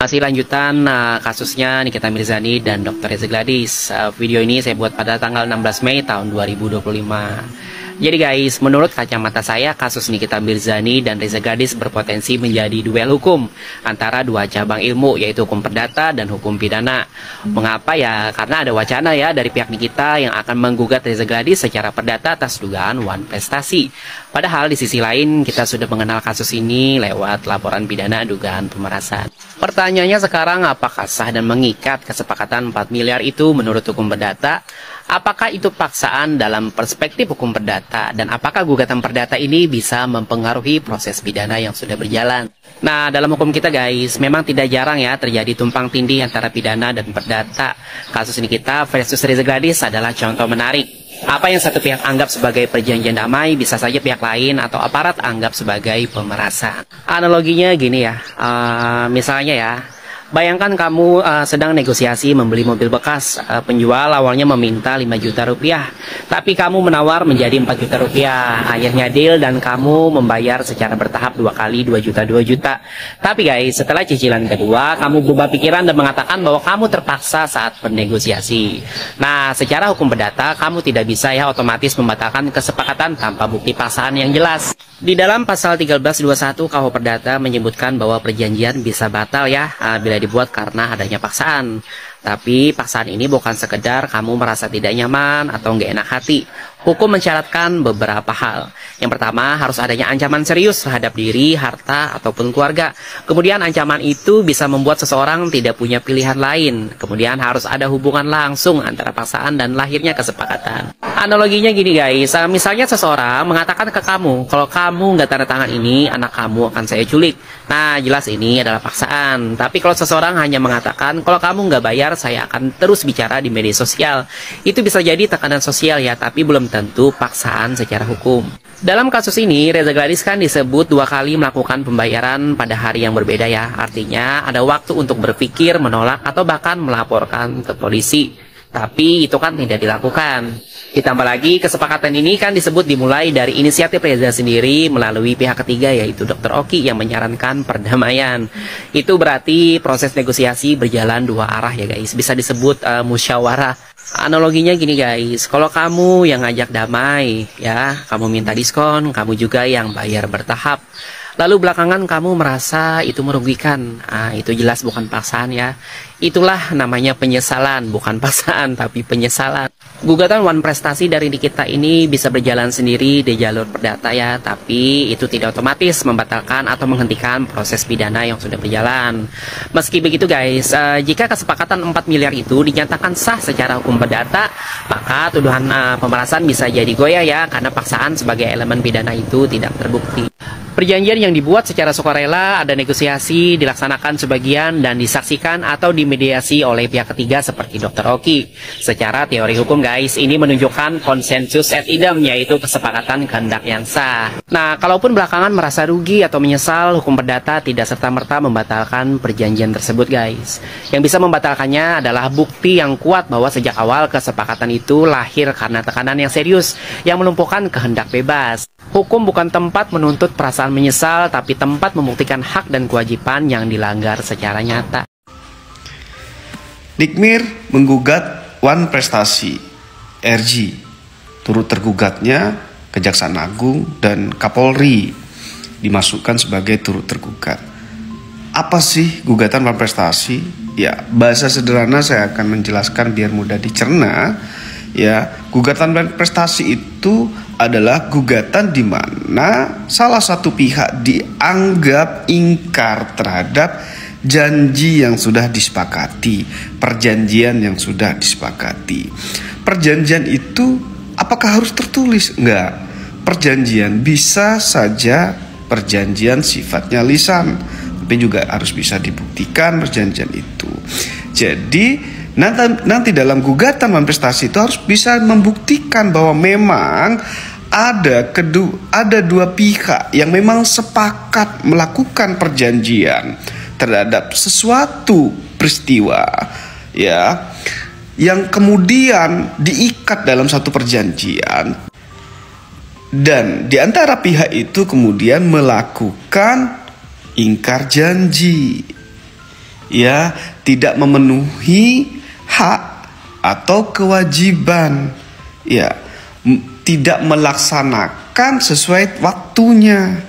Masih lanjutan kasusnya Nikita Mirzani dan Dr. Reza Gladys. Video ini saya buat pada tanggal 16 Mei tahun 2025. Jadi guys, menurut kacamata saya, kasus Nikita Mirzani dan Reza Gladys berpotensi menjadi duel hukum antara dua cabang ilmu, yaitu hukum perdata dan hukum pidana. Mengapa ya? Karena ada wacana ya dari pihak Nikita yang akan menggugat Reza Gladys secara perdata atas dugaan wan prestasi. Padahal di sisi lain kita sudah mengenal kasus ini lewat laporan pidana dugaan pemerasan. Pertanyaannya sekarang, apakah sah dan mengikat kesepakatan 4 miliar itu menurut hukum perdata? Apakah itu paksaan dalam perspektif hukum perdata? Dan apakah gugatan perdata ini bisa mempengaruhi proses pidana yang sudah berjalan? Nah, dalam hukum kita guys, memang tidak jarang ya terjadi tumpang tindih antara pidana dan perdata. Kasus Nikita versus Reza Gladys adalah contoh menarik. Apa yang satu pihak anggap sebagai perjanjian damai, bisa saja pihak lain atau aparat anggap sebagai pemerasan. Analoginya gini ya, misalnya ya, bayangkan kamu sedang negosiasi membeli mobil bekas. Penjual awalnya meminta 5 juta rupiah, tapi kamu menawar menjadi 4 juta rupiah. Akhirnya deal dan kamu membayar secara bertahap 2 kali 2 juta 2 juta. Tapi guys, setelah cicilan kedua, kamu berubah pikiran dan mengatakan bahwa kamu terpaksa saat bernegosiasi. Nah, secara hukum perdata, kamu tidak bisa ya otomatis membatalkan kesepakatan tanpa bukti paksaan yang jelas. Di dalam pasal 1321 KUH Perdata menyebutkan bahwa perjanjian bisa batal ya bila dibuat karena adanya paksaan. Tapi paksaan ini bukan sekedar kamu merasa tidak nyaman atau nggak enak hati. Hukum mensyaratkan beberapa hal. Yang pertama, harus adanya ancaman serius terhadap diri, harta, ataupun keluarga. Kemudian ancaman itu bisa membuat seseorang tidak punya pilihan lain. Kemudian harus ada hubungan langsung antara paksaan dan lahirnya kesepakatan. Analoginya gini guys, misalnya seseorang mengatakan ke kamu, kalau kamu nggak tanda tangan ini, anak kamu akan saya culik. Nah, jelas ini adalah paksaan. Tapi kalau seseorang hanya mengatakan, kalau kamu nggak bayar, saya akan terus bicara di media sosial. Itu bisa jadi tekanan sosial ya, tapi belum tentu paksaan secara hukum. Dalam kasus ini, Reza Gladys kan disebut 2 kali melakukan pembayaran pada hari yang berbeda ya. Artinya ada waktu untuk berpikir, menolak, atau bahkan melaporkan ke polisi. Tapi itu kan tidak dilakukan. Ditambah lagi, kesepakatan ini kan disebut dimulai dari inisiatif Reza sendiri melalui pihak ketiga, yaitu Dr. Oki yang menyarankan perdamaian. Itu berarti proses negosiasi berjalan 2 arah ya guys. Bisa disebut musyawarah. Analoginya gini guys, kalau kamu yang ngajak damai ya, kamu minta diskon, kamu juga yang bayar bertahap. Lalu belakangan kamu merasa itu merugikan. Itu jelas bukan paksaan ya. Itulah namanya penyesalan, bukan paksaan tapi penyesalan. Gugatan wan prestasi dari Nikita ini bisa berjalan sendiri di jalur perdata ya, tapi itu tidak otomatis membatalkan atau menghentikan proses pidana yang sudah berjalan. Meski begitu guys, jika kesepakatan 4 miliar itu dinyatakan sah secara hukum perdata, maka tuduhan pemerasan bisa jadi goyah ya, karena paksaan sebagai elemen pidana itu tidak terbukti. Perjanjian yang dibuat secara sukarela, ada negosiasi, dilaksanakan sebagian, dan disaksikan atau dimediasi oleh pihak ketiga seperti Dr. Oki. Secara teori hukum guys, ini menunjukkan konsensus et idem, yaitu kesepakatan kehendak yang sah. Nah, kalaupun belakangan merasa rugi atau menyesal, hukum perdata tidak serta-merta membatalkan perjanjian tersebut guys. Yang bisa membatalkannya adalah bukti yang kuat bahwa sejak awal kesepakatan itu lahir karena tekanan yang serius, yang melumpuhkan kehendak bebas. Hukum bukan tempat menuntut perasaan menyesal, tapi tempat membuktikan hak dan kewajiban yang dilanggar secara nyata. Nikmir menggugat wan prestasi RG. Turut tergugatnya Kejaksaan Agung dan Kapolri dimasukkan sebagai turut tergugat. Apa sih gugatan wan prestasi? Ya, bahasa sederhana saya akan menjelaskan biar mudah dicerna. Ya, gugatan wan prestasi itu adalah gugatan di mana salah satu pihak dianggap ingkar terhadap janji yang sudah disepakati, perjanjian yang sudah disepakati. Perjanjian itu apakah harus tertulis? Enggak. Perjanjian bisa saja perjanjian sifatnya lisan, tapi juga harus bisa dibuktikan perjanjian itu. Jadi nanti dalam gugatan wan prestasi itu harus bisa membuktikan bahwa memang ada dua pihak yang memang sepakat melakukan perjanjian terhadap sesuatu peristiwa ya, yang kemudian diikat dalam satu perjanjian, dan di antara pihak itu kemudian melakukan ingkar janji. ya tidak memenuhi hak atau kewajiban, ya tidak melaksanakan sesuai waktunya,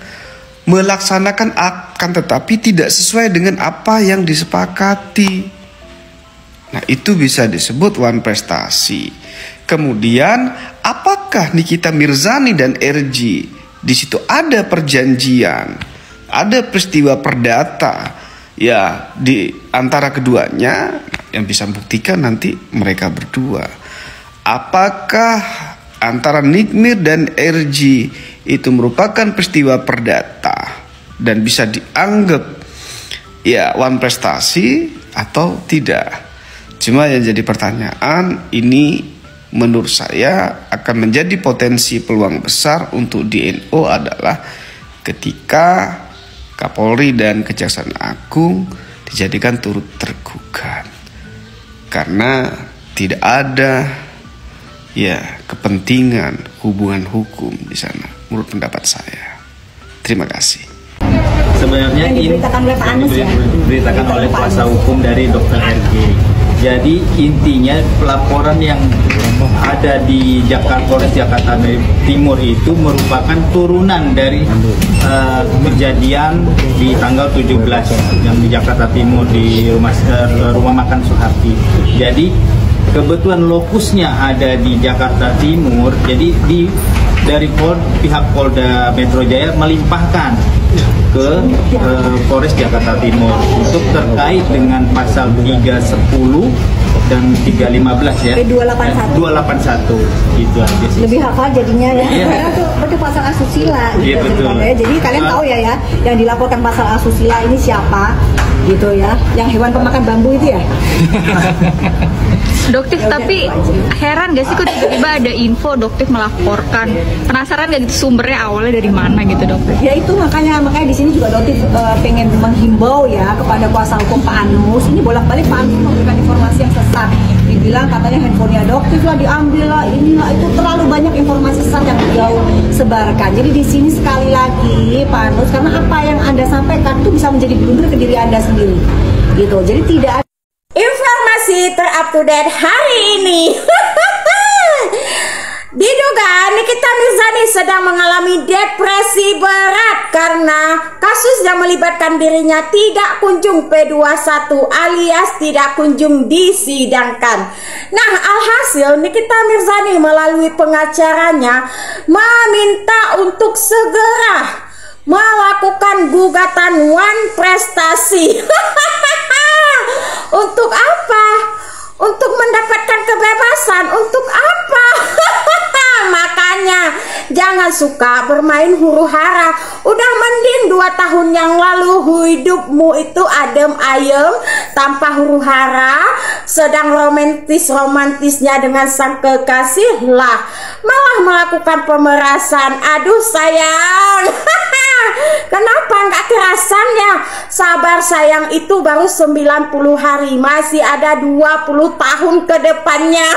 melaksanakan akan tetapi tidak sesuai dengan apa yang disepakati. Nah, itu bisa disebut wan prestasi. Kemudian, apakah Nikita Mirzani dan RG di situ ada perjanjian, ada peristiwa perdata ya di antara keduanya? Yang bisa membuktikan nanti mereka berdua. Apakah antara Nikmir dan RG itu merupakan peristiwa perdata dan bisa dianggap ya wan prestasi atau tidak? Cuma yang jadi pertanyaan ini menurut saya akan menjadi potensi peluang besar untuk DNO adalah ketika Kapolri dan Kejaksaan Agung dijadikan turut tergugat, karena tidak ada ya kepentingan hubungan hukum di sana menurut pendapat saya. Terima kasih. Sebenarnya ini diberitakan oleh kuasa hukum dari Dr. RG. Jadi intinya pelaporan yang ada di Polres Jakarta Timur itu merupakan turunan dari kejadian di tanggal 17 yang di Jakarta Timur di rumah makan Suharti. Jadi kebetulan lokusnya ada di Jakarta Timur, jadi dari pihak Polda Metro Jaya melimpahkan ke Polres Jakarta Timur untuk terkait dengan pasal 310 dan 315 ya. 281 itu aja sih. Lebih hafal jadinya ya. Karena itu pasal asusila gitu. Iya, betul. Jadi kalian tahu ya yang dilaporkan pasal asusila ini siapa gitu ya. Yang hewan pemakan bambu itu ya. Doktif, tapi heran gak sih kok tiba-tiba ada info Doktif melaporkan? Penasaran gak gitu sumbernya awalnya dari mana gitu, Doktif? Ya itu makanya di sini juga Doktif pengen menghimbau ya kepada kuasa hukum Pak Anus. Ini bolak-balik Pak Anus memberikan informasi yang sesat. Dibilang katanya handphonenya Doktif lah diambil lah, inilah itu, terlalu banyak informasi sesat yang beliau sebarkan. Jadi di sini sekali lagi Pak Anus, karena apa yang Anda sampaikan itu bisa menjadi blunder ke diri Anda sendiri. Gitu. Jadi tidak ada informasi terupdate hari ini. Diduga Nikita Mirzani sedang mengalami depresi berat karena kasus yang melibatkan dirinya tidak kunjung P21 alias tidak kunjung disidangkan. Nah, alhasil Nikita Mirzani melalui pengacaranya meminta untuk segera melakukan gugatan wan prestasi. Untuk apa? Untuk mendapatkan kebebasan. Untuk apa? Makanya jangan suka bermain huru hara. Udah mending 2 tahun yang lalu hidupmu itu adem ayem tanpa huru hara, sedang romantisnya dengan sang kekasih lah, malah melakukan pemerasan. Aduh sayang. Kenapa nggak kerasan ya? Sabar sayang, itu baru 90 hari, masih ada 20 tahun ke depannya.